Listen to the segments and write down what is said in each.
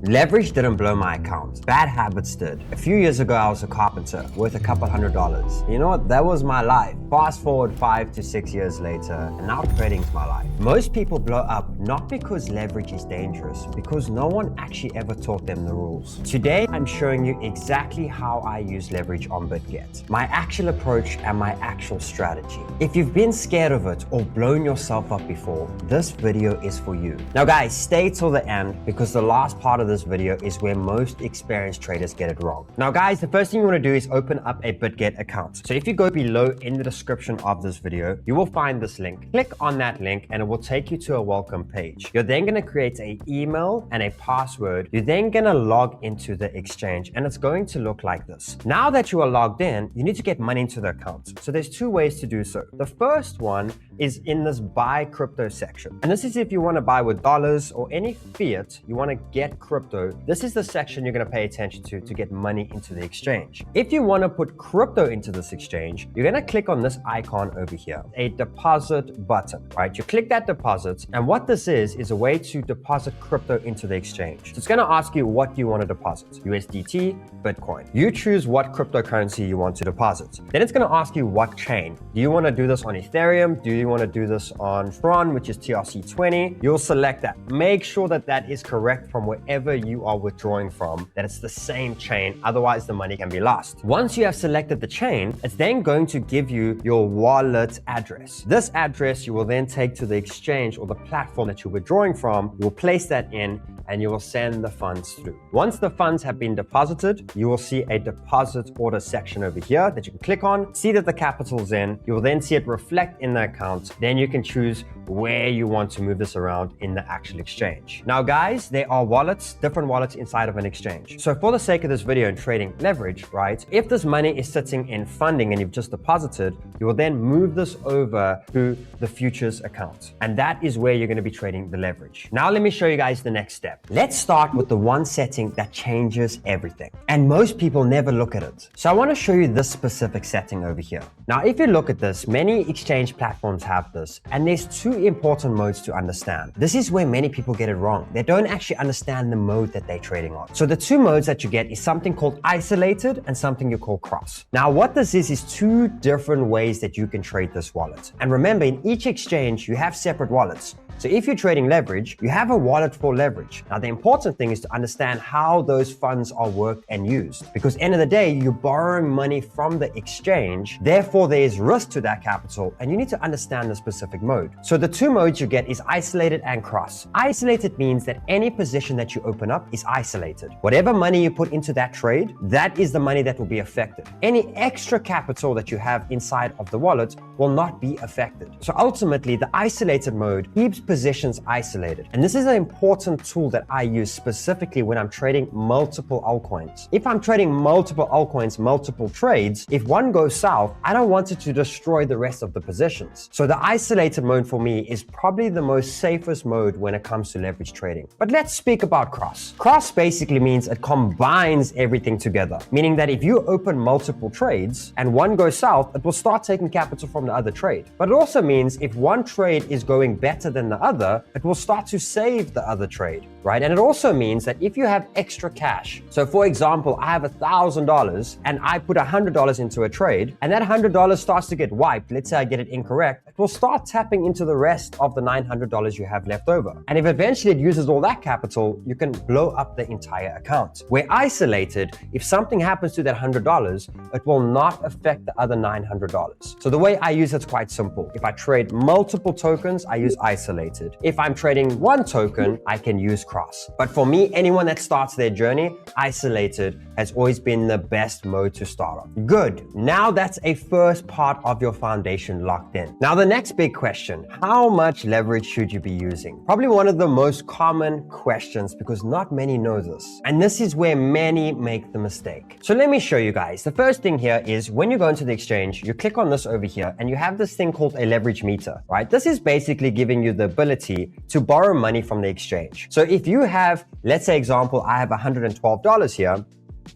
Leverage didn't blow my account. Bad habits did. A few years ago, I was a carpenter worth a couple $100s. You know what? That was my life. Fast forward 5 to 6 years later, and now trading's my life. Most people blow up not because leverage is dangerous, because no one actually ever taught them the rules. Today, I'm showing you exactly how I use leverage on Bitget, my actual approach and my actual strategy. If you've been scared of it or blown yourself up before, this video is for you. Now guys, stay till the end because the last part of this video is where most experienced traders get it wrong. Now guys, the first thing you want to do is open up a Bitget account. So if you go below in the description of this video, you will find this link. Click on that link and it will take you to a welcome page. You're then going to create an email and a password. You're then going to log into the exchange and it's going to look like this. Now that you are logged in, you need to get money into the account. So there's two ways to do so. The first one is in this buy crypto section. And this is if you want to buy with dollars or any fiat, you want to get crypto. This is the section you're going to pay attention to get money into the exchange. If you want to put crypto into this exchange, you're going to click on this icon over here, a deposit button, right? You click that deposit, and what this is a way to deposit crypto into the exchange. So it's going to ask you what you want to deposit, USDT, Bitcoin. You choose what cryptocurrency you want to deposit. Then it's going to ask you what chain. Do you want to do this on Ethereum? Do you want to do this on Tron, which is 𝗕𝗧20? You'll select that. Make sure that that is correct from wherever you are withdrawing from, that it's the same chain, otherwise the money can be lost. Once you have selected the chain, it's then going to give you your wallet address. This address you will then take to the exchange or the platform that you're withdrawing from. You'll place that in and you will send the funds through. Once the funds have been deposited, you will see a deposit order section over here that you can click on, see that the capital's in. You will then see it reflect in the account. Then you can choose where you want to move this around in the actual exchange. Now guys, there are wallets, different wallets inside of an exchange. So for the sake of this video and trading leverage, right? If this money is sitting in funding and you've just deposited, you will then move this over to the futures account. And that is where you're going to be trading the leverage. Now let me show you guys the next step. Let's start with the one setting that changes everything. And most people never look at it. So I want to show you this specific setting over here. Now, if you look at this, many exchange platforms have this, and there's two important modes to understand. This is where many people get it wrong. They don't actually understand the mode that they're trading on. So the two modes that you get is something called isolated and something you call cross. Now, what this is two different ways that you can trade this wallet. And remember, in each exchange, you have separate wallets. So if you're trading leverage, you have a wallet for leverage. Now, the important thing is to understand how those funds are worked and used. Because end of the day, you're borrowing money from the exchange. Therefore, there is risk to that capital, and you need to understand the specific mode. So the two modes you get is isolated and cross. Isolated means that any position that you open up is isolated. Whatever money you put into that trade, that is the money that will be affected. Any extra capital that you have inside of the wallet will not be affected. So ultimately, the isolated mode keeps positions isolated. And this is an important tool that I use specifically when I'm trading multiple altcoins. If I'm trading multiple altcoins, multiple trades, if one goes south, I don't want it to destroy the rest of the positions. So the isolated mode for me is probably the most safest mode when it comes to leverage trading. But let's speak about cross. Cross basically means it combines everything together, meaning that if you open multiple trades and one goes south, it will start taking capital from the other trade. But it also means if one trade is going better than the other, it will start to save the other trade, right? And it also means that if you have extra cash, so for example, I have $1,000 and I put $100 into a trade and that $100 starts to get wiped, let's say I get it incorrect, it will start tapping into the rest of the $900 you have left over. And if eventually it uses all that capital, you can blow up the entire account. Where isolated, if something happens to that $100, it will not affect the other $900. So the way I use it's quite simple. If I trade multiple tokens, I use isolated. If I'm trading one token, I can use cross. But for me, anyone that starts their journey, isolated has always been the best mode to start on. Good. Now that's a first part of your foundation locked in. Now the next big question, how much leverage should you be using? Probably one of the most common questions because not many know this. And this is where many make the mistake. So let me show you guys. The first thing here is when you go into the exchange, you click on this over here and you have this thing called a leverage meter, right? This is basically giving you the ability to borrow money from the exchange. So if you have, let's say example, I have $112 here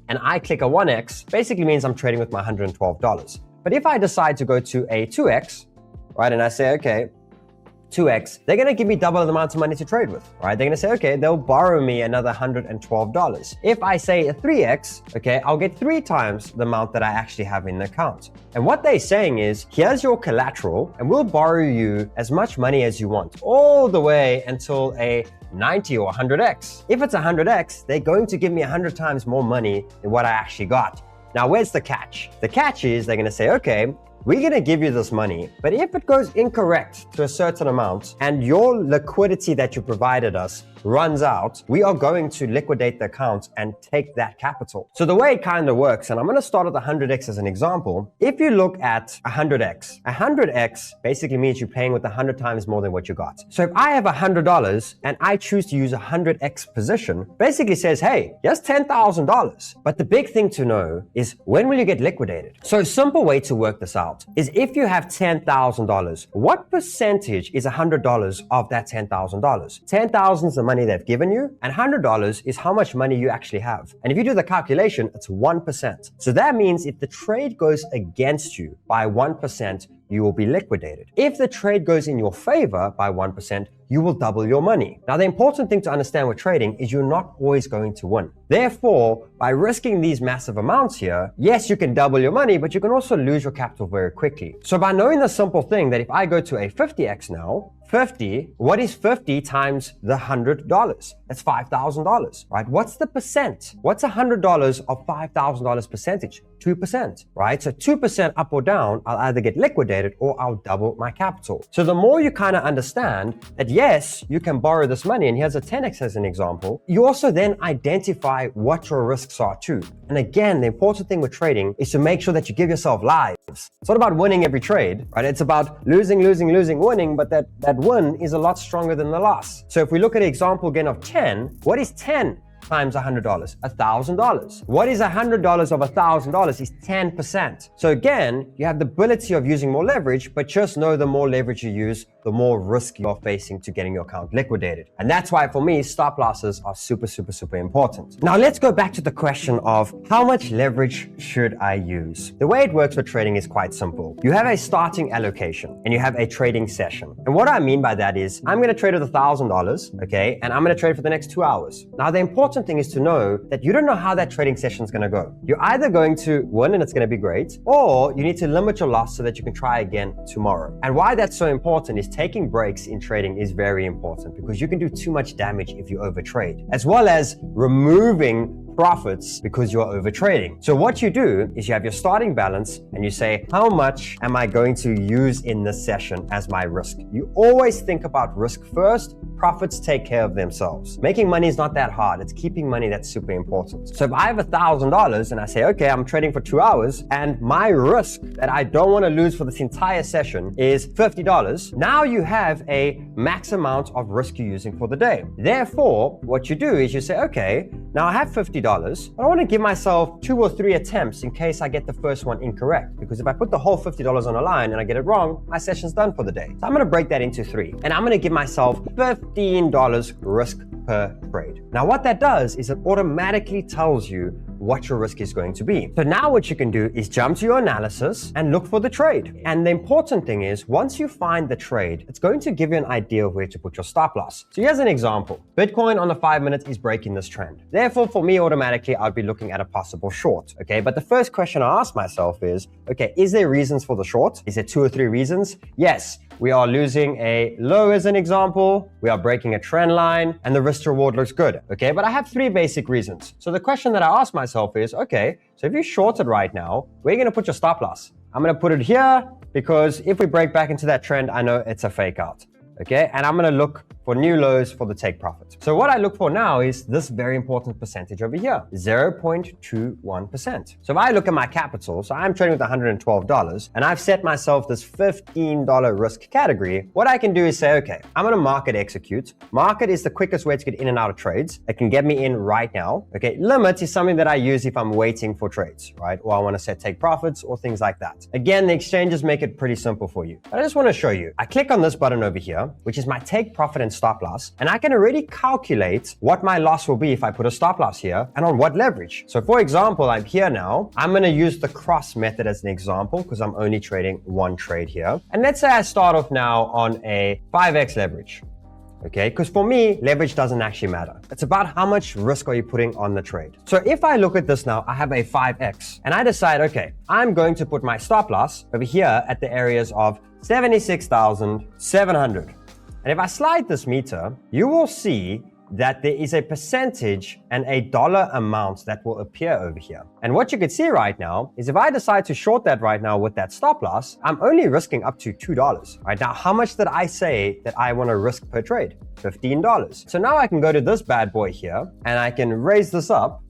and I click a 1x, basically means I'm trading with my $112. But if I decide to go to a 2x, right, and I say, okay, 2x, they're going to give me double the amount of money to trade with, right? They're going to say, okay, they'll borrow me another $112. If I say a 3x, okay, I'll get 3 times the amount that I actually have in the account. And what they're saying is, here's your collateral, and we'll borrow you as much money as you want, all the way until a 90 or 100x. If it's 100x, they're going to give me 100 times more money than what I actually got. Now, where's the catch? The catch is they're going to say, okay, we're going to give you this money, but if it goes incorrect to a certain amount and your liquidity that you provided us runs out, we are going to liquidate the account and take that capital. So the way it kind of works, and I'm going to start at 100x as an example. If you look at 100x basically means you're paying with 100 times more than what you got. So if I have $100 and I choose to use a 100x position, basically says, hey, here's $10,000. But the big thing to know is, when will you get liquidated? So a simple way to work this out is, if you have $10,000, what percentage is $100 of that $10,000? 10,000 is the money they've given you, and $100 is how much money you actually have. And if you do the calculation, it's 1%. So that means if the trade goes against you by 1%, you will be liquidated. If the trade goes in your favor by 1%, you will double your money. Now, the important thing to understand with trading is you're not always going to win. Therefore, by risking these massive amounts here, yes, you can double your money, but you can also lose your capital very quickly. So by knowing the simple thing that if I go to a 50x now, 50, what is 50 times the $100? That's $5,000, right? What's the percent? What's $100 of $5,000 percentage? 2%, right? So 2% up or down, I'll either get liquidated or I'll double my capital. So the more you kind of understand that, yes, you can borrow this money, and here's a 10x as an example, you also then identify what your risks are too. And again, the important thing with trading is to make sure that you give yourself lives. It's not about winning every trade, right? It's about losing, winning, but that win is a lot stronger than the loss. So if we look at an example again of 10, what is 10 times $100? $1,000. What is $100 of $1,000 is 10%. So again, you have the ability of using more leverage, but just know the more leverage you use, the more risk you're facing to getting your account liquidated. And that's why for me, stop losses are super important. Now let's go back to the question of how much leverage should I use? The way it works with trading is quite simple. You have a starting allocation and you have a trading session. And what I mean by that is, I'm going to trade with $1,000, okay? And I'm going to trade for the next 2 hours. Now the important thing is to know that you don't know how that trading session is going to go. You're either going to win and it's going to be great, or you need to limit your loss so that you can try again tomorrow. And why that's so important is taking breaks in trading is very important, because you can do too much damage if you overtrade, as well as removing profits because you're overtrading. So what you do is you have your starting balance and you say, how much am I going to use in this session as my risk? You always think about risk first. Profits take care of themselves. Making money is not that hard. It's keeping money that's super important. So if I have $1,000 and I say, okay, I'm trading for 2 hours and my risk that I don't want to lose for this entire session is $50, now you have a max amount of risk you're using for the day. Therefore, what you do is you say, okay, now I have $50, but I want to give myself 2 or 3 attempts in case I get the first one incorrect. Because if I put the whole $50 on the line and I get it wrong, my session's done for the day. So I'm going to break that into 3. And I'm going to give myself $15 risk per trade. Now what that does is it automatically tells you what your risk is going to be. So now what you can do is jump to your analysis and look for the trade. And the important thing is, once you find the trade, it's going to give you an idea of where to put your stop loss. So here's an example. Bitcoin on the 5 minutes is breaking this trend. Therefore, for me, automatically, I'd be looking at a possible short. Okay, but the first question I ask myself is, okay, is there reasons for the short? Is there 2 or 3 reasons? Yes. We are losing a low as an example, we are breaking a trend line, and the risk to reward looks good, okay? But I have 3 basic reasons. So the question that I ask myself is, okay, so if you shorted right now, where are you gonna put your stop loss? I'm gonna put it here, because if we break back into that trend, I know it's a fake out, okay? And I'm gonna look for new lows for the take profit. So what I look for now is this very important percentage over here, 0.21%. So if I look at my capital, so I'm trading with $112 and I've set myself this $15 risk category, what I can do is say, okay, I'm gonna market execute. Market is the quickest way to get in and out of trades. It can get me in right now. Okay, limit is something that I use if I'm waiting for trades, right? Or I wanna set take profits or things like that. Again, the exchanges make it pretty simple for you. But I just wanna show you. I click on this button over here, which is my take profit and and stop loss, and I can already calculate what my loss will be if I put a stop loss here and on what leverage. So for example, I'm here now. I'm going to use the cross method as an example because I'm only trading one trade here. And let's say I start off now on a 5x leverage. Okay, because for me, leverage doesn't actually matter. It's about how much risk are you putting on the trade. So if I look at this now, I have a 5x and I decide, okay, I'm going to put my stop loss over here at the areas of 76,700. And if I slide this meter, you will see that there is a percentage and a dollar amount that will appear over here. And what you can see right now is if I decide to short that right now with that stop loss, I'm only risking up to $2. Right now, how much did I say that I want to risk per trade? $15. So now I can go to this bad boy here and I can raise this up.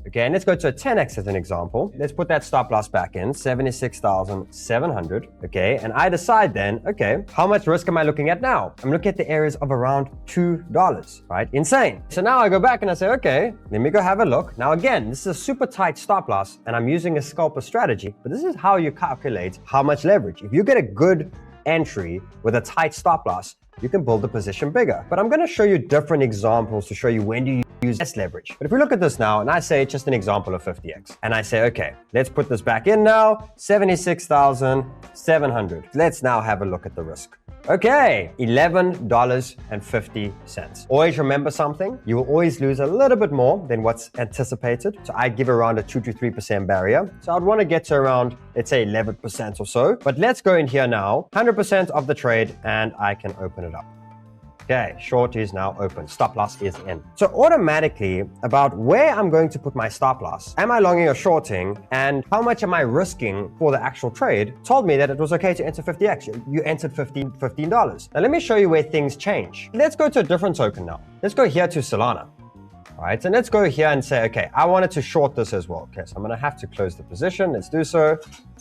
Okay, and let's go to a 10x as an example. Let's put that stop loss back in, 76,700. Okay, and I decide then, okay, how much risk am I looking at now? I'm looking at the areas of around $2, right? Insane. So now I go back and I say, okay, let me go have a look. Now again, this is a super tight stop loss and I'm using a scalper strategy, but this is how you calculate how much leverage. If you get a good entry with a tight stop loss, you can build the position bigger. But I'm going to show you different examples to show you when do you use less leverage. But if we look at this now, and I say just an example of 50x, and I say, okay, let's put this back in now, 76,700. Let's now have a look at the risk. Okay, $11.50. Always remember something, you will always lose a little bit more than what's anticipated. So I give around a 2 to 3% barrier. So I'd want to get to around, let's say 11% or so. But let's go in here now, 100% of the trade, and I can open it up. Okay, short is now open. Stop loss is in. So automatically about where I'm going to put my stop loss, am I longing or shorting, and how much am I risking for the actual trade, told me that it was okay to enter 50x. You entered $15. Now let me show you where things change. Let's go to a different token now. Let's go here to Solana. All right, and let's go here and say, okay, I wanted to short this as well. Okay, so I'm going to have to close the position. Let's do so.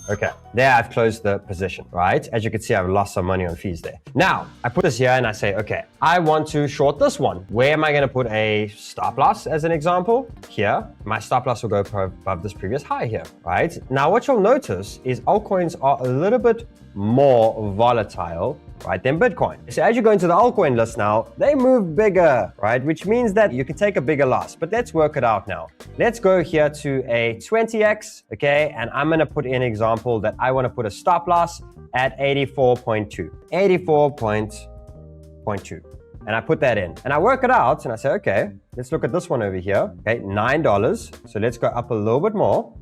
Okay, there I've closed the position, right? As you can see, I've lost some money on fees there. Now, I put this here and I say, okay, I want to short this one. Where am I going to put a stop loss as an example? Here, my stop loss will go above this previous high here, right? Now, what you'll notice is altcoins are a little bit more volatile, right, than Bitcoin. So as you go into the altcoin list now, they move bigger, right? Which means that you can take a bigger loss, but let's work it out now. Let's go here to a 20x, okay? And I'm gonna put in an example that I wanna put a stop loss at 84.2. 84.2. And I put that in and I work it out and I say, okay, let's look at this one over here. Okay, $9. So let's go up a little bit more.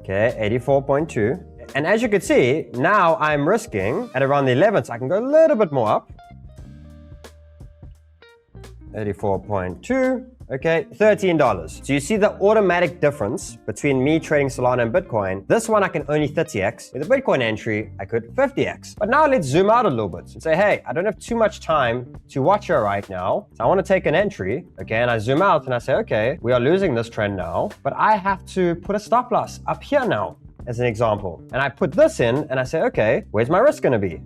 Okay, 84.2. And as you can see, now I'm risking at around the 11, so I can go a little bit more up. 84.2, okay, $13. So you see the automatic difference between me trading Solana and Bitcoin. This one I can only 30x. With a Bitcoin entry, I could 50x. But now let's zoom out a little bit and say, hey, I don't have too much time to watch here right now. So I want to take an entry, okay, and I zoom out and I say, okay, we are losing this trend now, but I have to put a stop loss up here now, as an example. And I put this in and I say, okay, where's my risk going to be?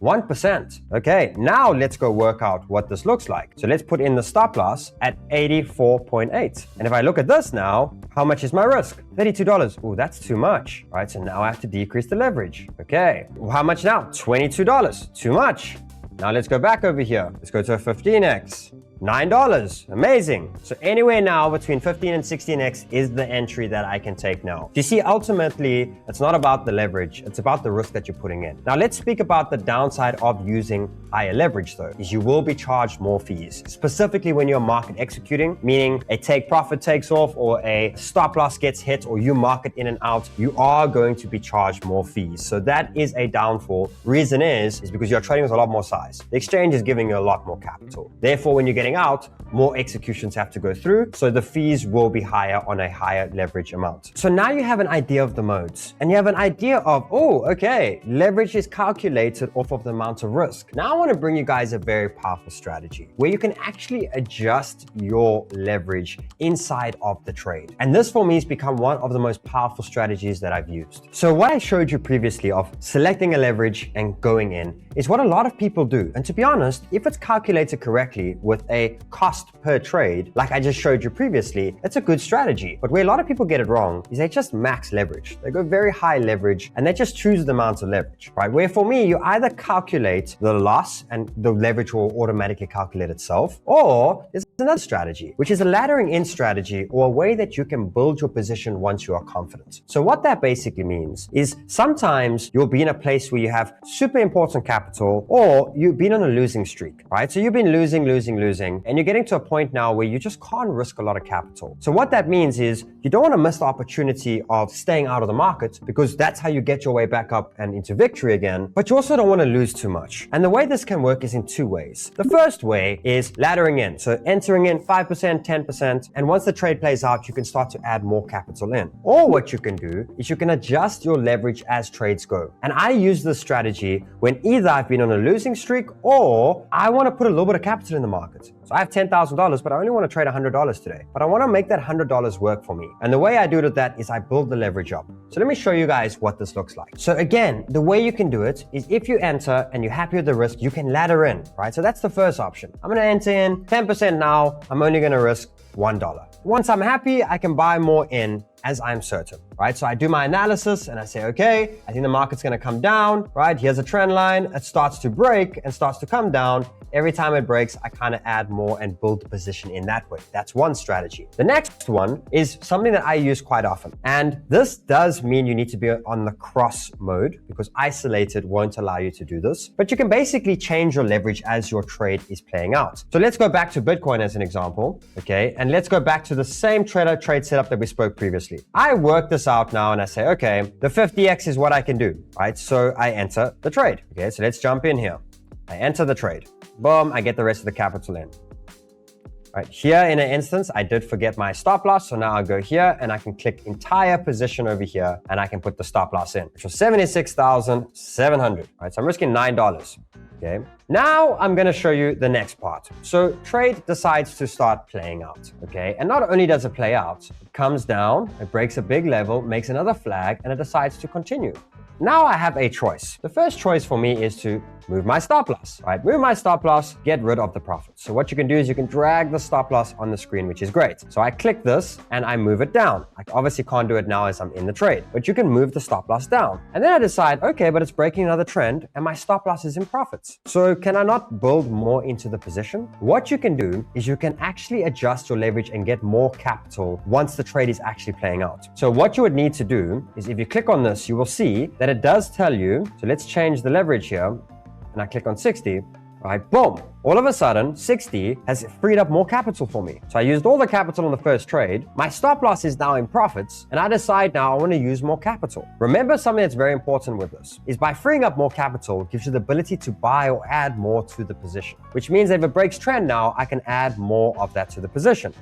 1%. Okay, now let's go work out what this looks like. So let's put in the stop loss at 84.8. And if I look at this now, how much is my risk? $32. Oh, that's too much, right? So now I have to decrease the leverage. Okay, well, how much now? $22. Too much. Now let's go back over here. Let's go to a 15x. $9. Amazing. So anywhere now between 15 and 16x is the entry that I can take now. You see, ultimately, it's not about the leverage. It's about the risk that you're putting in. Now let's speak about the downside of using higher leverage though, is you will be charged more fees, specifically when you're market executing, meaning a take profit takes off or a stop loss gets hit or you market in and out, you are going to be charged more fees. So that is a downfall. Reason is because you're trading with a lot more size. The exchange is giving you a lot more capital. Therefore, when you're getting out, more executions have to go through, so the fees will be higher on a higher leverage amount. So now you have an idea of the modes and you have an idea of, oh, okay, leverage is calculated off of the amount of risk. Now I want to bring you guys a very powerful strategy where you can actually adjust your leverage inside of the trade. And this for me has become one of the most powerful strategies that I've used. So what I showed you previously of selecting a leverage and going in is what a lot of people do. And to be honest, if it's calculated correctly with a cost per trade, like I just showed you previously, it's a good strategy. But where a lot of people get it wrong is they just max leverage. They go very high leverage and they just choose the amount of leverage, right? Where for me, you either calculate the loss and the leverage will automatically calculate itself, or there's another strategy, which is a laddering in strategy, or a way that you can build your position once you are confident. So what that basically means is sometimes you'll be in a place where you have super important capital, or you've been on a losing streak, right? So you've been losing, and you're getting to a point now where you just can't risk a lot of capital. So what that means is you don't want to miss the opportunity of staying out of the market, because that's how you get your way back up and into victory again, but you also don't want to lose too much. And the way this can work is in two ways. The first way is laddering in. So entering in 5%, 10%, and once the trade plays out, you can start to add more capital in. Or what you can do is you can adjust your leverage as trades go. And I use this strategy when either I've been on a losing streak or I want to put a little bit of capital in the market. So I have $10,000, but I only want to trade $100 today. But I want to make that $100 work for me. And the way I do it with that is I build the leverage up. So let me show you guys what this looks like. So again, the way you can do it is if you enter and you're happy with the risk, you can ladder in, right? So that's the first option. I'm going to enter in 10% now. I'm only going to risk $1. Once I'm happy, I can buy more in as I'm certain, right? So I do my analysis and I say, okay, I think the market's going to come down, right? Here's a trend line. It starts to break and starts to come down. Every time it breaks, I kind of add more and build the position in that way. That's one strategy. The next one is something that I use quite often. And this does mean you need to be on the cross mode, because isolated won't allow you to do this. But you can basically change your leverage as your trade is playing out. So let's go back to Bitcoin as an example, okay? And let's go back to the same trade setup that we spoke previously. I work this out now and I say, okay, the 50x is what I can do, right? So I enter the trade. Okay, so let's jump in here. I enter the trade. Boom, I get the rest of the capital in. Right, here in an instance, I did forget my stop loss. So now I'll go here and I can click entire position over here and I can put the stop loss in, which was 76,700. Right, so I'm risking $9. Okay. Now I'm going to show you the next part. So trade decides to start playing out. Okay. And not only does it play out, it comes down, it breaks a big level, makes another flag, and it decides to continue. Now I have a choice. The first choice for me is to move my stop loss, right? Move my stop loss, get rid of the profit. So what you can do is you can drag the stop loss on the screen, which is great. So I click this and I move it down. I obviously can't do it now as I'm in the trade, but you can move the stop loss down. And then I decide, okay, but it's breaking another trend and my stop loss is in profits. So can I not build more into the position? What you can do is you can actually adjust your leverage and get more capital once the trade is actually playing out. So what you would need to do is if you click on this, you will see that it does tell you, so let's change the leverage here. And I click on 60, right, boom. All of a sudden, 60 has freed up more capital for me. So I used all the capital on the first trade. My stop loss is now in profits, and I decide now I want to use more capital. Remember something that's very important with this is by freeing up more capital, it gives you the ability to buy or add more to the position, which means if it breaks trend now, I can add more of that to the position.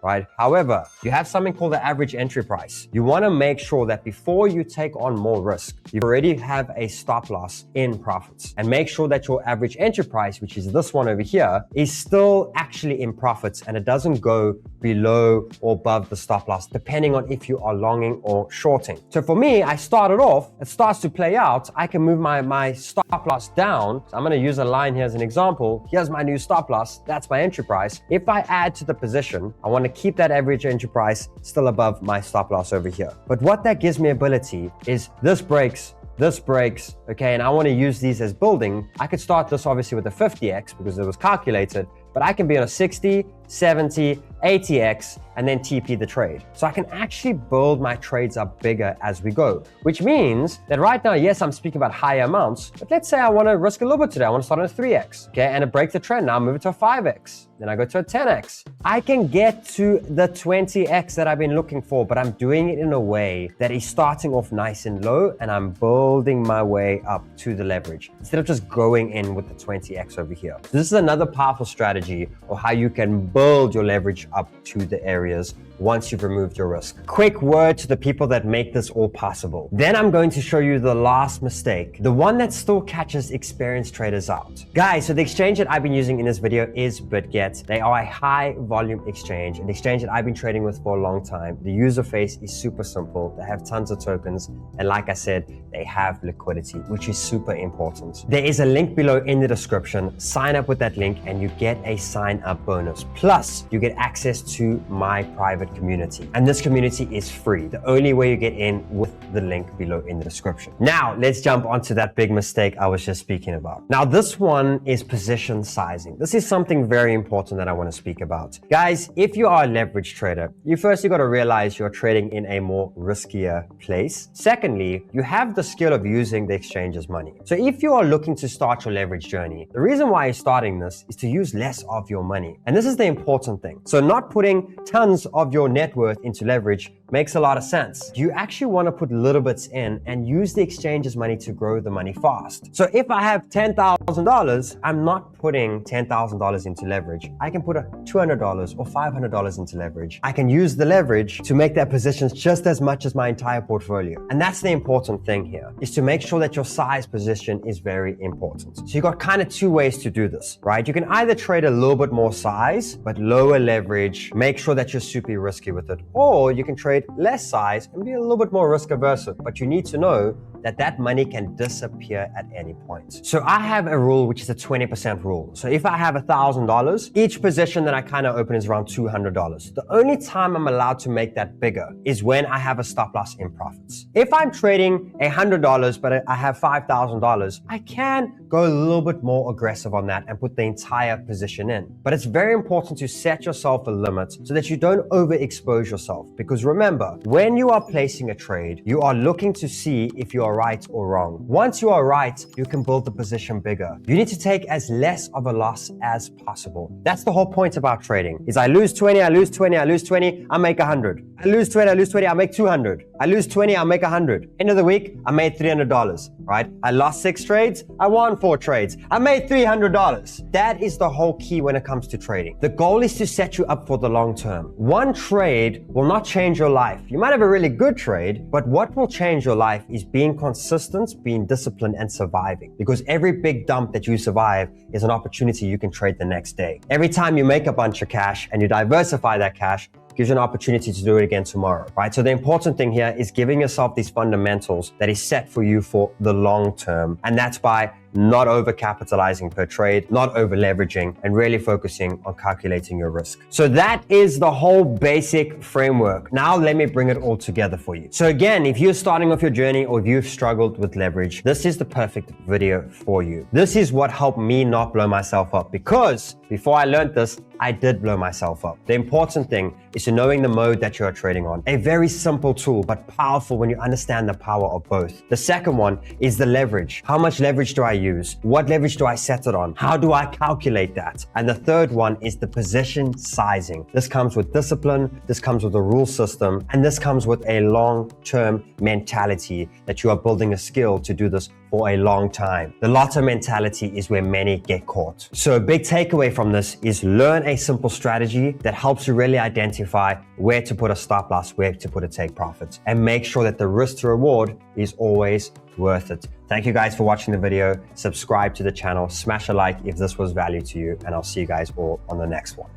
Right? However, you have something called the average entry price. You want to make sure that before you take on more risk, you already have a stop loss in profits, and make sure that your average entry price, which is this one over here, is still actually in profits and it doesn't go below or above the stop loss, depending on if you are longing or shorting. So for me, I started off, it starts to play out. I can move my stop loss down. So I'm going to use a line here as an example. Here's my new stop loss. That's my entry price. If I add to the position, I want to keep that average entry price still above my stop loss over here. But what that gives me ability is this breaks, okay, and I want to use these as building. I could start this obviously with a 50x because it was calculated, but I can be on a 60, 70, 80x and then TP the trade. So I can actually build my trades up bigger as we go, which means that right now, yes, I'm speaking about higher amounts, but let's say I want to risk a little bit today. I want to start on a 3x, okay, and it breaks the trend. Now I move it to a 5x. Then I go to a 10x. I can get to the 20x that I've been looking for, but I'm doing it in a way that is starting off nice and low and I'm building my way up to the leverage instead of just going in with the 20x over here. So this is another powerful strategy of how you can build your leverage up to the areas once you've removed your risk. Quick word to the people that make this all possible. Then I'm going to show you the last mistake, the one that still catches experienced traders out. Guys, so the exchange that I've been using in this video is Bitget. Bitget. They are a high volume exchange, an exchange that I've been trading with for a long time. The user face is super simple. They have tons of tokens. And like I said, they have liquidity, which is super important. There is a link below in the description. Sign up with that link and you get a sign up bonus. Plus, you get access to my private community. And this community is free. The only way you get in with the link below in the description. Now, let's jump onto that big mistake I was just speaking about. Now, this one is position sizing. This is something very important that I want to speak about. Guys, if you are a leverage trader, you got to realize you're trading in a more riskier place. Secondly, you have the skill of using the exchange's money. So if you are looking to start your leverage journey, the reason why you're starting this is to use less of your money. And this is the important thing. So not putting tons of your net worth into leverage makes a lot of sense. You actually want to put little bits in and use the exchange's money to grow the money fast. So if I have $10,000, I'm not putting $10,000 into leverage. I can put $200 or $500 into leverage. I can use the leverage to make that positions just as much as my entire portfolio. And that's the important thing here, is to make sure that your size position is very important. So you got kind of two ways to do this, right? You can either trade a little bit more size, but lower leverage, make sure that you're super risky with it, or you can trade less size and be a little bit more risk averse. But you need to know that that money can disappear at any point. So I have a rule which is a 20% rule. So if I have $1,000, each position that I kind of open is around $200. The only time I'm allowed to make that bigger is when I have a stop loss in profits. If I'm trading $100 but I have $5,000, I can go a little bit more aggressive on that and put the entire position in. But it's very important to set yourself a limit so that you don't overexpose yourself. Because remember, when you are placing a trade, you are looking to see if you are right or wrong. Once you are right, you can build the position bigger. You need to take as less of a loss as possible. That's the whole point about trading, is I lose 20, I lose 20, I lose 20, I make 100. I lose 20, I lose 20, I make 200. I lose 20, I make 100. End of the week, I made $300, right? I lost 6 trades, I won 4 trades. I made $300. That is the whole key when it comes to trading. The goal is to set you up for the long term. One trade will not change your life. You might have a really good trade, but what will change your life is being consistent, being disciplined, and surviving. Because every big dump that you survive is an opportunity you can trade the next day. Every time you make a bunch of cash and you diversify that cash, gives you an opportunity to do it again tomorrow, right? So the important thing here is giving yourself these fundamentals that is set for you for the long term. And that's by not over-capitalizing per trade, not over-leveraging, and really focusing on calculating your risk. So that is the whole basic framework. Now let me bring it all together for you. So again, if you're starting off your journey or if you've struggled with leverage, this is the perfect video for you. This is what helped me not blow myself up, because before I learned this, I did blow myself up. The important thing is to knowing the mode that you are trading on. A very simple tool, but powerful when you understand the power of both. The second one is the leverage. How much leverage do I use? What leverage do I set it on? How do I calculate that? And the third one is the position sizing. This comes with discipline, this comes with a rule system, and this comes with a long-term mentality that you are building a skill to do this for a long time. The lotto mentality is where many get caught. So a big takeaway from this is learn a simple strategy that helps you really identify where to put a stop loss, where to put a take profit, and make sure that the risk to reward is always worth it. Thank you guys for watching the video. Subscribe to the channel, smash a like if this was value to you, and I'll see you guys all on the next one.